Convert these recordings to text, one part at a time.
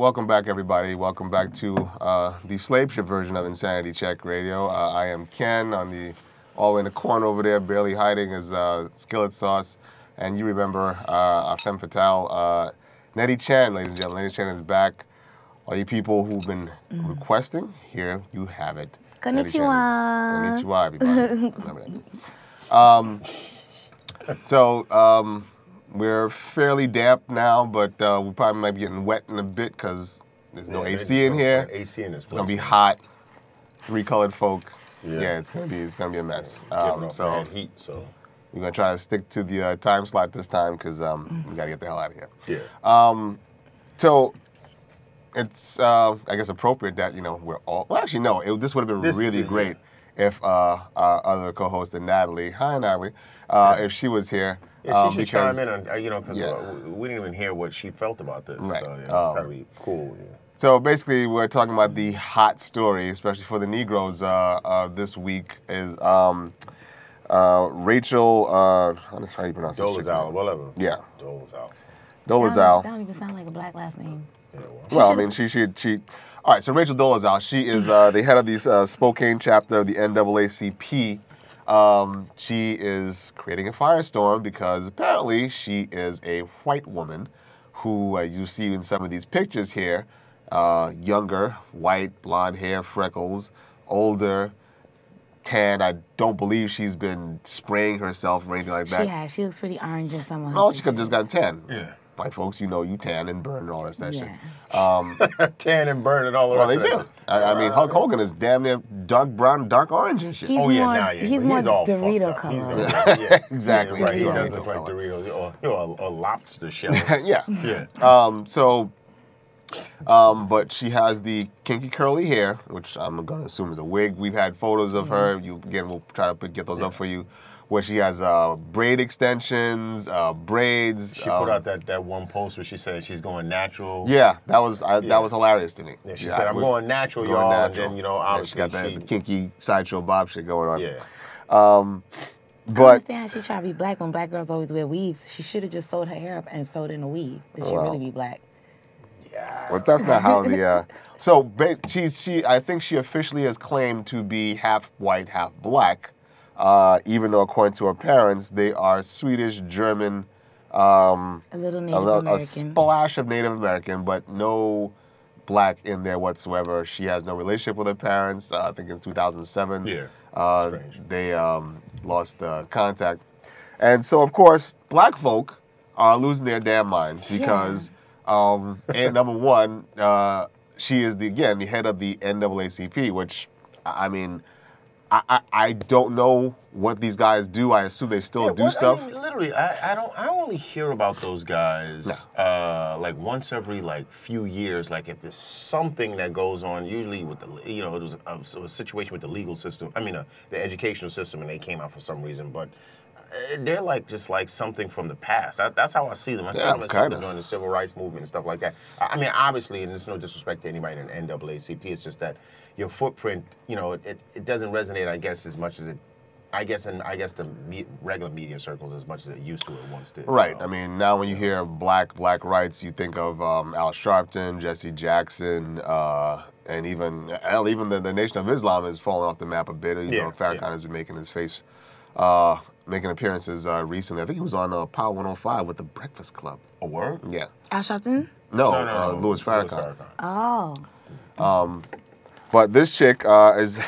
welcome back, everybody. Welcome back to the slave ship version of Insanity Check Radio. I am Ken all the way in the corner over there, barely hiding his skillet sauce. And you remember our femme fatale, Netty Chan, ladies and gentlemen. Netty Chan is back. All you people who've been requesting, here you have it. Konnichiwa. Konnichiwa, everybody. Remember that. So, we're fairly damp now, but we probably might be getting wet in a bit because there's no AC in here. AC in this place. It's gonna be hot. 3 colored folk. Yeah, it's gonna be a mess. So heat. So we're gonna try to stick to the time slot this time because we gotta get the hell out of here. yeah. So it's I guess appropriate that we're all. Well, actually no. This would have been really great if our other co-host, Natalie. Hi, Natalie. If she was here. Yeah, she should chime in on, because we didn't even hear what she felt about this. Right. So, it's probably cool. Yeah. So basically, we're talking about the hot story, especially for the Negroes this week, is Rachel, how do you pronounce it? Dolezal, whatever. Yeah. Dolezal. That don't even sound like a black last name. Yeah, well, I mean, she. All right, so Rachel Dolezal, she is the head of the Spokane chapter of the NAACP. She is creating a firestorm because apparently she is a white woman who you see in some of these pictures here, younger, white, blonde hair, freckles, older, tan. I don't believe she's been spraying herself or anything like that. She has. She looks pretty orange in some of her No, she could pictures. just got tan. Yeah. White folks, you tan and burn and all that shit. Tan and burn and all the Well, rest they of do. that. I mean, Hulk Hogan is damn near dark brown, dark orange and shit. He's He's more all Dorito fucked up. color. Yeah, Exactly. Yeah, right. He Dorito does look like color. Doritos or lobster shell. Yeah. Yeah. But she has the kinky curly hair, which I'm going to assume is a wig. We've had photos of her. We'll try to get those up for you, where she has braid extensions, braids. She put out that one post where she said she's going natural. Yeah, that was hilarious to me. Yeah, she said, I'm going natural, going y'all. natural. And then, She obviously got that kinky sideshow Bob shit going on. Yeah. I But understand how she try to be black when black girls always wear weaves. She should have just sewed her hair up and sewed in a weave. But she'd really be black. But that's not how the. So I think she officially has claimed to be half white, half black, even though according to her parents they are Swedish, German, A little Native American. a splash of Native American, but no black in there whatsoever. She has no relationship with her parents. I think it's 2007. Yeah. Strange. They lost contact, and so of course black folk are losing their damn minds because. And number one, she is the head of the NAACP, which I mean, I don't know what these guys do. I assume they still do stuff. I mean, literally, I only hear about those guys like once every few years. Like if there's something that goes on, usually with the it was a situation with the legal system. I mean, the educational system, and they came out for some reason, but. They're just like something from the past. That's how I see them. I see them as something during the civil rights movement and stuff like that. I mean, obviously, and there's no disrespect to anybody in the NAACP. It's just that your footprint, it doesn't resonate, I guess, as much as it. I guess the regular media circles as much as it used to or once did. Right. So. I mean, now when you hear black rights, you think of Al Sharpton, Jesse Jackson, and even the Nation of Islam has fallen off the map a bit. Farrakhan has been making his face. Making appearances recently. I think he was on Power 105 with the Breakfast Club. A word? Yeah. Al Sharpton? No. Louis Farrakhan. Oh. But this chick is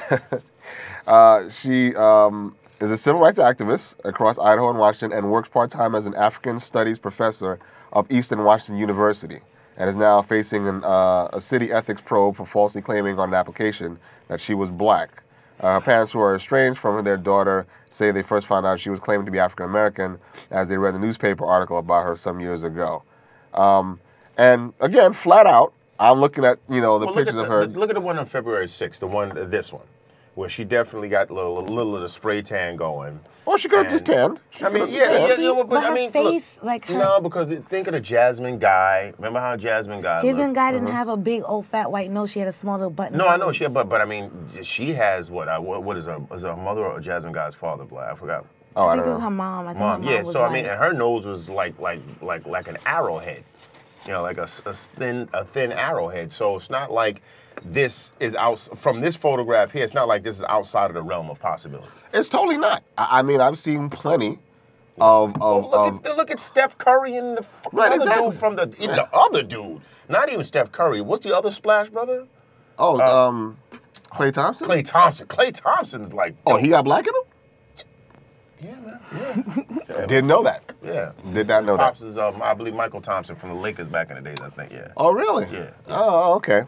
she is a civil rights activist across Idaho and Washington and works part-time as an African Studies professor of Eastern Washington University and is now facing a city ethics probe for falsely claiming on an application that she was black. Her parents, who are estranged from their daughter, say they first found out she was claiming to be African American as they read the newspaper article about her some years ago. And again, flat out, I'm looking at the pictures of her. Look at the one on February 6th, this one, where she definitely got a little of the spray tan going. Or she could have just tanned. But I mean, face, look, no, because think of the Jasmine Guy. Remember how Jasmine Guy Jasmine Guy didn't have a big old fat white nose. She had a small little button. No, I know she had, but I mean, she has what is her mother or Jasmine Guy's father black? I forgot. I think it was her mom. Mom, yeah. So I mean, and her nose was like an arrowhead. You know, like a thin arrowhead. So it's not like this is out from this photograph here. It's not like this is outside of the realm of possibility. It's totally not. I mean, I've seen plenty of Look at Steph Curry and the Right, other exactly. dude from the other dude. Not even Steph Curry. What's the other splash brother? Klay Thompson. Klay Thompson. Klay Thompson is like. Oh, he got black in him? Yeah, man. Yeah. Didn't know that. Yeah. Did not know Pops that. is, I believe, Michael Thompson from the Lakers back in the days, I think, yeah. Oh, really? Yeah. Oh, okay.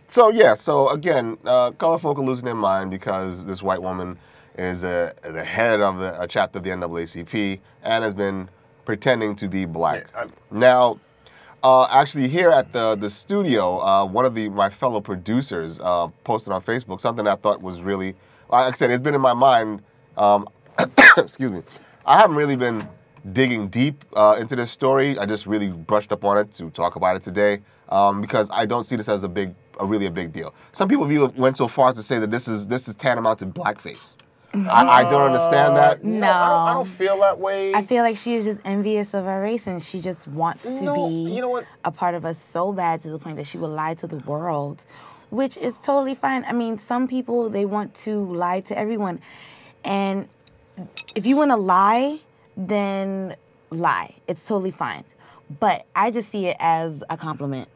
So again, color folk are losing their mind because this white woman is the head of a chapter of the NAACP and has been pretending to be black. Yeah, now, actually here at the studio, one of my fellow producers posted on Facebook something I thought was really, like I said, it's been in my mind. Excuse me. I haven't really been digging deep into this story. I just really brushed up on it to talk about it today because I don't see this as a really big deal. Some people even went so far as to say that this is tantamount to blackface. I don't understand that. No. I don't feel that way. I feel like she is just envious of our race and she just wants to be you know what? a part of us so bad to the point that she will lie to the world, which is totally fine. I mean, some people, they want to lie to everyone. And if you want to lie, then lie. It's totally fine. But I just see it as a compliment.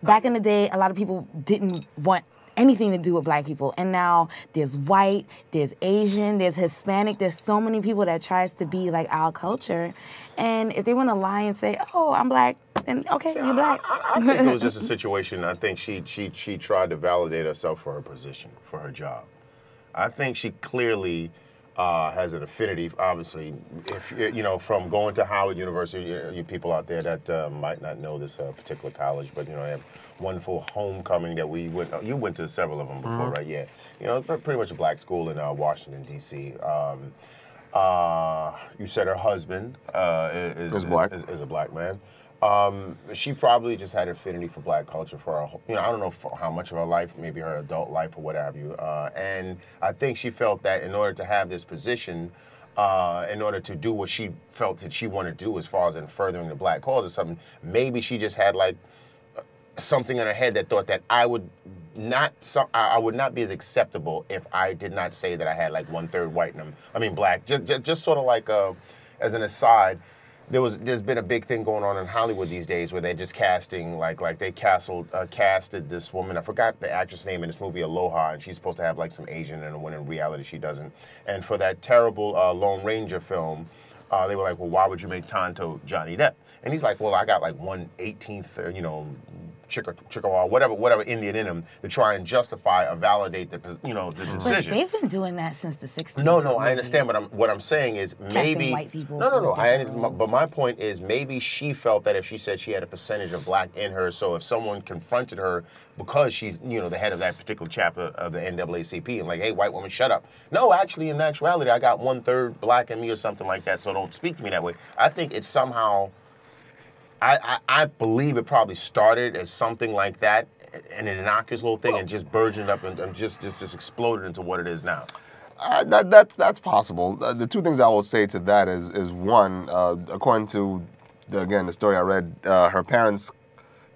Back in the day, a lot of people didn't want anything to do with black people. And now there's white, there's Asian, there's Hispanic, there's so many people that tries to be like our culture. And if they want to lie and say, oh, I'm black, then okay, you're black. I think it was just a situation. I think she tried to validate herself for her position, for her job. I think she clearly has an affinity, obviously, if you know, from going to Howard University. You people out there that might not know this particular college, but you know, they have wonderful homecoming that we went. You went to several of them before, right? Yeah, you know, pretty much a black school in Washington D.C. You said her husband is a black man. She probably just had an affinity for black culture for her, you know, I don't know for how much of her life, maybe her adult life or what have you. And I think she felt that in order to have this position, in order to do what she felt that she wanted to do as far as in furthering the black cause or something, maybe she just had like something in her head that thought that I would not be as acceptable if I did not say that I had like 1/3 white in them. I mean black. Just sort of like as an aside. There's been a big thing going on in Hollywood these days where they're just casting like they casted this woman. I forgot the actress name in this movie Aloha, and she's supposed to have like some Asian in her, when in reality she doesn't. And for that terrible Lone Ranger film, they were like, well, why would you make Tonto Johnny Depp? And he's like, well, I got like 1/18, you know, Chickasaw, whatever Indian in him to try and justify or validate the decision. But they've been doing that since the 60s. No, I understand, but what I'm saying is maybe white people. No. But my point is maybe she felt that if she said she had a percentage of black in her, so if someone confronted her because she's the head of that particular chapter of the NAACP and like, hey, white woman, shut up. No, actually, in actuality, I got 1/3 black in me or something like that, so don't speak to me that way. I think it's somehow. I believe it probably started as something like that, an innocuous little thing, and just burgeoned up and just exploded into what it is now. That's possible. The two things I will say to that is one, according to the story I read, her parents.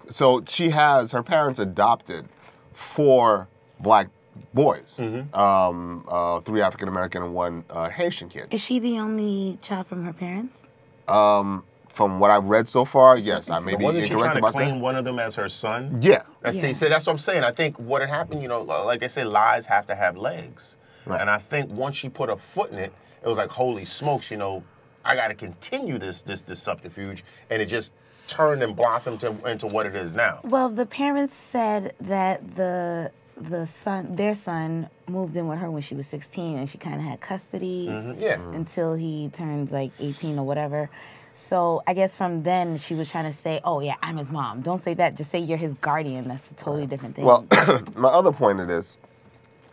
So her parents adopted 4 black boys, 3 African American and 1 Haitian kid. Is she the only child from her parents? From what I've read so far, yes, I may be Wasn't she incorrect trying about to claim that. one of them as her son? Yeah. So that's what I'm saying. I think what had happened, like I said, lies have to have legs. Right. And I think once she put a foot in it, it was like, holy smokes, I got to continue this subterfuge, and it just turned and blossomed into what it is now. Well, the parents said that their son moved in with her when she was 16, and she kind of had custody until he turns like 18 or whatever. So I guess from then she was trying to say, oh yeah, I'm his mom. Don't say that. Just say you're his guardian. That's a totally different thing. Well, my other point of this,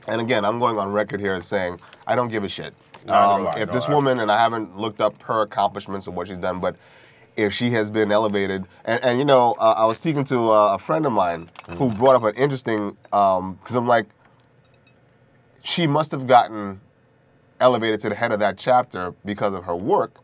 and again, I'm going on record here as saying I don't give a shit. If this woman, and I haven't looked up her accomplishments or what she's done, but if she has been elevated, and I was speaking to a friend of mine who brought up an interesting, because I'm like, she must have gotten elevated to the head of that chapter because of her work,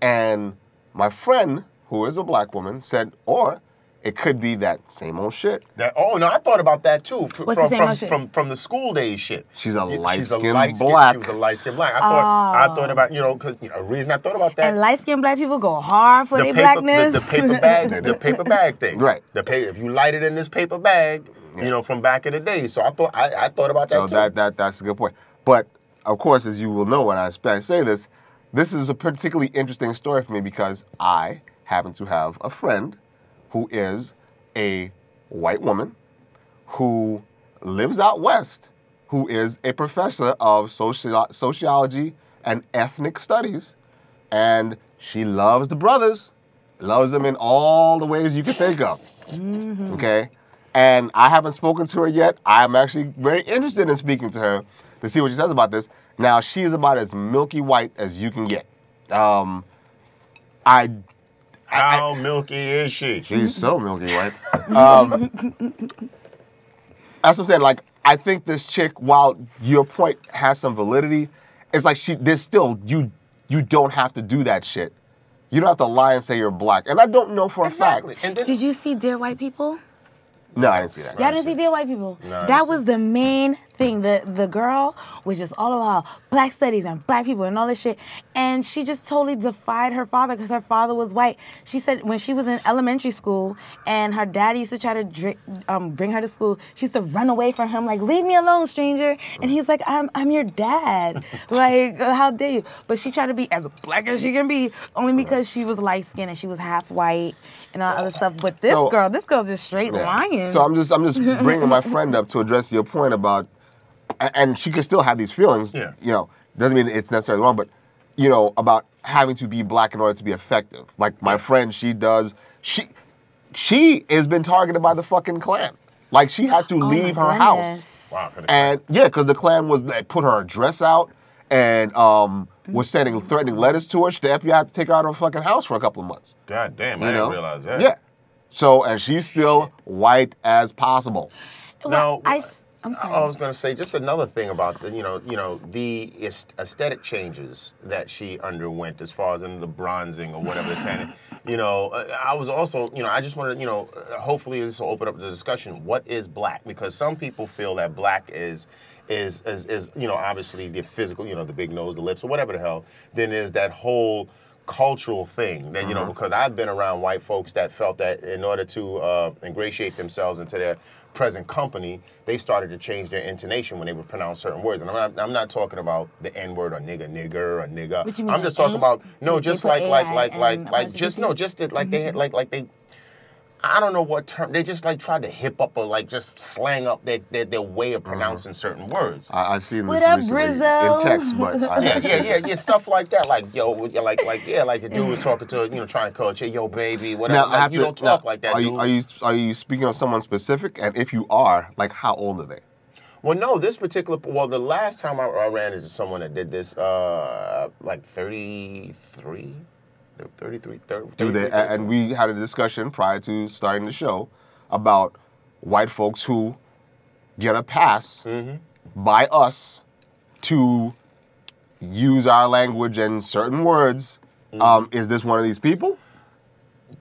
and my friend who is a black woman, said, or it could be that same old shit. Oh no, I thought about that too. What's the same old shit? From the school days shit. She's a light-skinned black. black. She was a light-skinned black. I thought about, you know, because a reason I thought about that. And light-skinned black people go hard for their blackness. The paper bag, the paper bag thing. Right. If you light it in this paper bag, you know, from back in the day. So I thought about that too. So that's a good point. But of course, as you will know when I say this is a particularly interesting story for me because I happen to have a friend who is a white woman who lives out west, who is a professor of sociology and ethnic studies, and she loves the brothers, loves them in all the ways you can think of. Okay? And I haven't spoken to her yet. I'm actually very interested in speaking to her to see what she says about this. Now, she's about as milky white as you can get. How milky is she? She's so milky white. That's what I'm saying. Like, I think this chick, while your point has some validity, it's like there's still, you don't have to do that shit. You don't have to lie and say you're black. And I don't know for a fact. Did you see Dear White People? No, I didn't see that. Y'all didn't see Dear White People? No, that was the main thing. The girl was just all about black studies and black people and all this shit. And she just totally defied her father because her father was white. She said when she was in elementary school and her dad used to try to bring her to school, she used to run away from him like, leave me alone, stranger. And he's like, I'm your dad. Like, how dare you? But she tried to be as black as she can be only because she was light-skinned and she was half white and all other stuff. But this girl's just straight lying. So I'm just bringing my friend up to address your point about, and she can still have these feelings. Yeah. You know, doesn't mean it's necessarily wrong, but you know, about having to be black in order to be effective. Like my friend, she has been targeted by the fucking Klan. Like she had to leave her house. Wow. And yeah, because the Klan put her address out and was sending threatening letters to her. The FBI had to take her out of her fucking house for a couple of months. God damn, I didn't realize that. Yeah. So, and she's still white as possible. Now, I'm sorry. I was going to say just another thing about the aesthetic changes that she underwent as far as in the bronzing or whatever the tanning. I was also, I just wanted, hopefully this will open up the discussion. What is black? Because some people feel that black is obviously the physical, the big nose, the lips, or whatever the hell. Then there's that whole cultural thing that, because I've been around white folks that felt that in order to ingratiate themselves into their present company, they started to change their intonation when they would pronounce certain words. And I'm not talking about the N-word or nigger or nigga. What you mean, I'm just talking about just they had I don't know what term, they just like tried to hip up or like just slang up their way of pronouncing certain words. I've seen What this up, recently Brizzo? in text, but yeah, stuff like that. Like like the dude was talking to, trying to coach, hey, yo, baby, whatever. Now, You don't talk like that, dude. Are you speaking of someone specific? And if you are, like, how old are they? Well, no, the last time I ran into someone that did this, like 33. 33. And we had a discussion prior to starting the show about white folks who get a pass by us to use our language and certain words. Is this one of these people?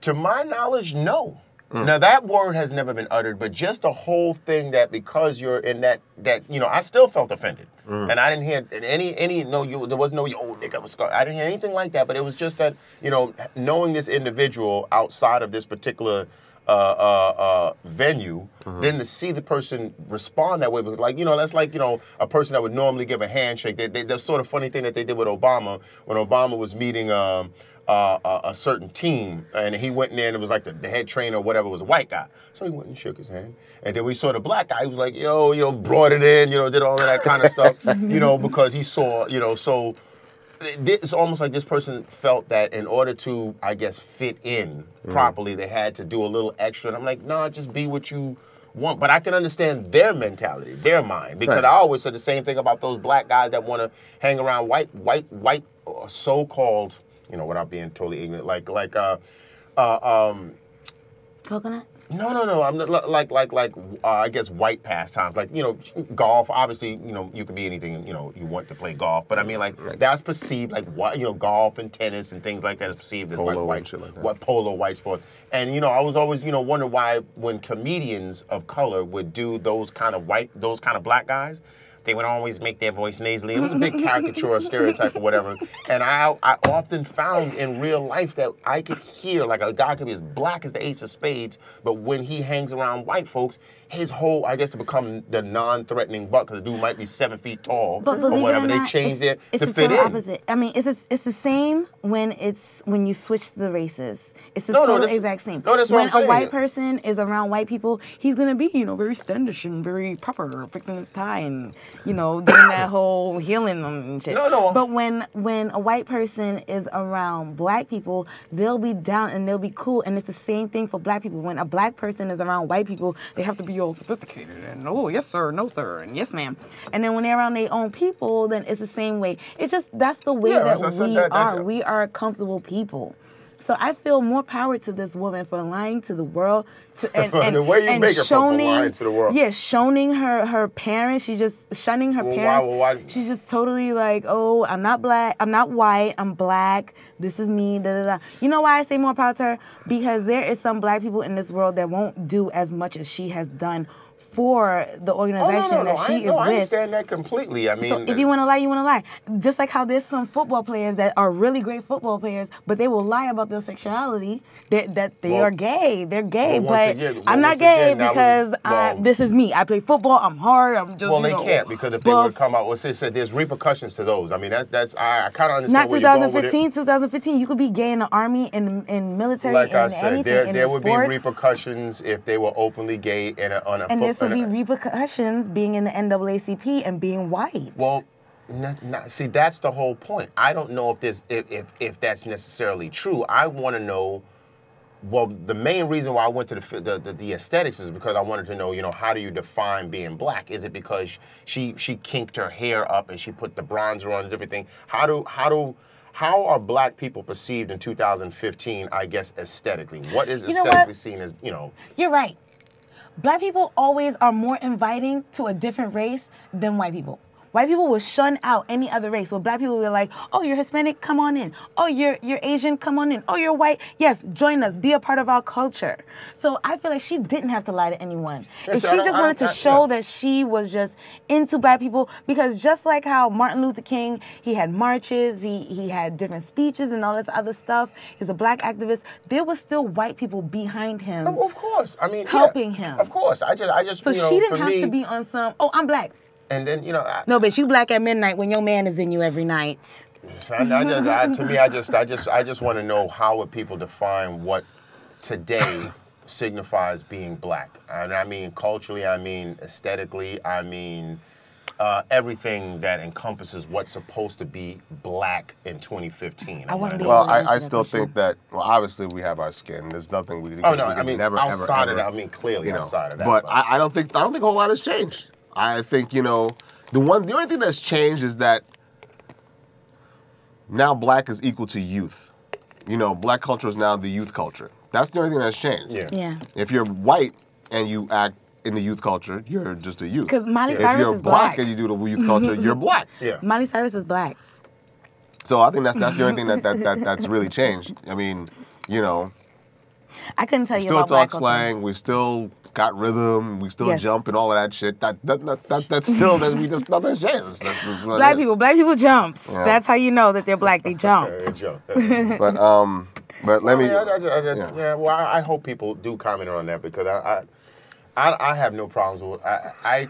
To my knowledge, no. Now that word has never been uttered, but just the whole thing that because you're in that I still felt offended, and I didn't hear there was no yo nigga. I didn't hear anything like that, but it was just that knowing this individual outside of this particular venue, then to see the person respond that way, because that's like a person that would normally give a handshake. The sort of funny thing that they did with Obama when Obama was meeting a certain team, and he went in there and it was like the head trainer or whatever was a white guy. So he went and shook his hand. And then we saw the black guy, he was like, yo, brought it in, did all of that kind of stuff, because he saw, so it's almost like this person felt that in order to, I guess, fit in properly, they had to do a little extra. And I'm like, no, just be what you want. But I can understand their mentality, their mind, because I always said the same thing about those black guys that want to hang around white, so-called, without being totally ignorant, like coconut? No. I'm not, I guess white pastimes, like golf. Obviously, you can be anything you want to play golf, but I mean like that's perceived like golf and tennis and things like that is perceived as polo like white, and shit like that. What polo, white sport. And I was always wonder why when comedians of color would do those kind of black guys, they would always make their voice nasally. It was a big caricature or stereotype or whatever. And I often found in real life that I could hear, like a guy could be as black as the ace of spades, but when he hangs around white folks, his whole, I guess, to become the non-threatening buck, because the dude might be 7 feet tall but or whatever, not, they change it to it's fit the in. Opposite. I mean, it's the same when you switch the races. It's the total exact same. No, that's what I'm saying. When a white person is around white people, he's gonna be, very standish and very proper, fixing his tie and, doing that whole healing and shit. No. But when a white person is around black people, they'll be down and they'll be cool. And it's the same thing for black people. When a black person is around white people, they have to be all sophisticated and yes sir, no sir, and yes ma'am. And then when they're around their own people, then it's the same way. That's the way that we are. We are comfortable people. So I feel more power to this woman for lying to the world. And the way you make her for lying to the world. Yeah, shunning her parents. She's just shunning her parents. Why? She's just totally like, oh, I'm not black. I'm not white. I'm black. This is me. Da, da, da. You know why I say more power to her? Because there is some black people in this world that won't do as much as she has done for the organization that she is with. I understand that completely. I mean, so if you want to lie, you want to lie. Just like how there's some football players that are really great football players, but they will lie about their sexuality, that they are gay. They're gay, but I'm not gay because this is me. I play football. I'm hard. I'm just. Well, they can't because if they were to come out, well, said there's repercussions to those. I mean, that's I kind of understand. Not where you're going with it. 2015. You could be gay in the army, in military, like in I said, anything. there would be repercussions if they were openly gay on a football. There would be repercussions being in the NAACP and being white. Well, see, that's the whole point. I don't know if that's necessarily true. I want to know. Well, the main reason why I went to the aesthetics is because I wanted to know, how do you define being black? Is it because she kinked her hair up and she put the bronzer on and everything? How are black people perceived in 2015? I guess aesthetically, what is aesthetically seen as You're right. Black people always are more inviting to a different race than white people. White people will shun out any other race. Well, black people will be like, oh, you're Hispanic, come on in. Oh, you're Asian, come on in. Oh, you're white, yes, join us, be a part of our culture. So I feel like she didn't have to lie to anyone. If she just wanted to show that she was just into black people, because just like how Martin Luther King, he had marches, he had different speeches and all this other stuff. He's a black activist. There was still white people behind him. Oh, of course. I mean, helping him. Of course. I just. So she didn't have to be on some. Oh, I'm black. And then no, but you black at midnight when your man is in you every night. I just want to know how would people define what today signifies being black. And I mean culturally, I mean aesthetically, I mean everything that encompasses what's supposed to be black in 2015. I still think that, obviously we have our skin. There's nothing we can never, outside ever, of that, I mean clearly outside of that. But I don't think a whole lot has changed. I think, the only thing that's changed is that now black is equal to youth. Black culture is now the youth culture. That's the only thing that's changed. Yeah. If you're white and you act in the youth culture, you're just a youth. Because Miley Cyrus is black. If you're black and you do the youth culture, you're black. Yeah. Miley Cyrus is black. So I think that's the only thing that's really changed. I mean, I couldn't tell you about black culture. We still talk slang. We still got rhythm. We still jump and all of that shit. That's still nothing's changed. Black people jumps. Yeah. That's how you know that they're black. They jump. They jump. But let me. Well, I hope people do comment on that because I have no problems with I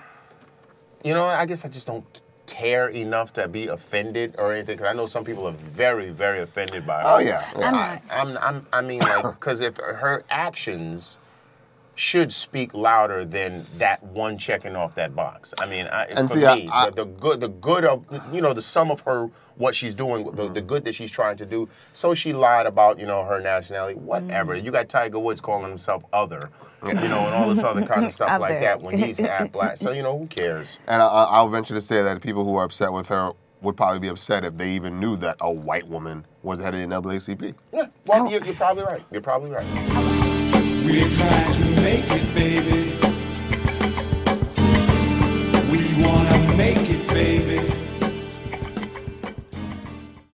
guess I just don't care enough to be offended or anything because I know some people are very, very offended by it. Oh yeah. I mean, like, because if her actions should speak louder than that one checking off that box. I mean, the good of the sum of her what she's doing, the good that she's trying to do. So she lied about her nationality, whatever. You got Tiger Woods calling himself other, and all this other kind of stuff like that when he's half black. So who cares? And I'll venture to say that people who are upset with her would probably be upset if they even knew that a white woman was the head of the NAACP. Yeah, well, you're probably right. You're probably right. We're trying to make it, baby.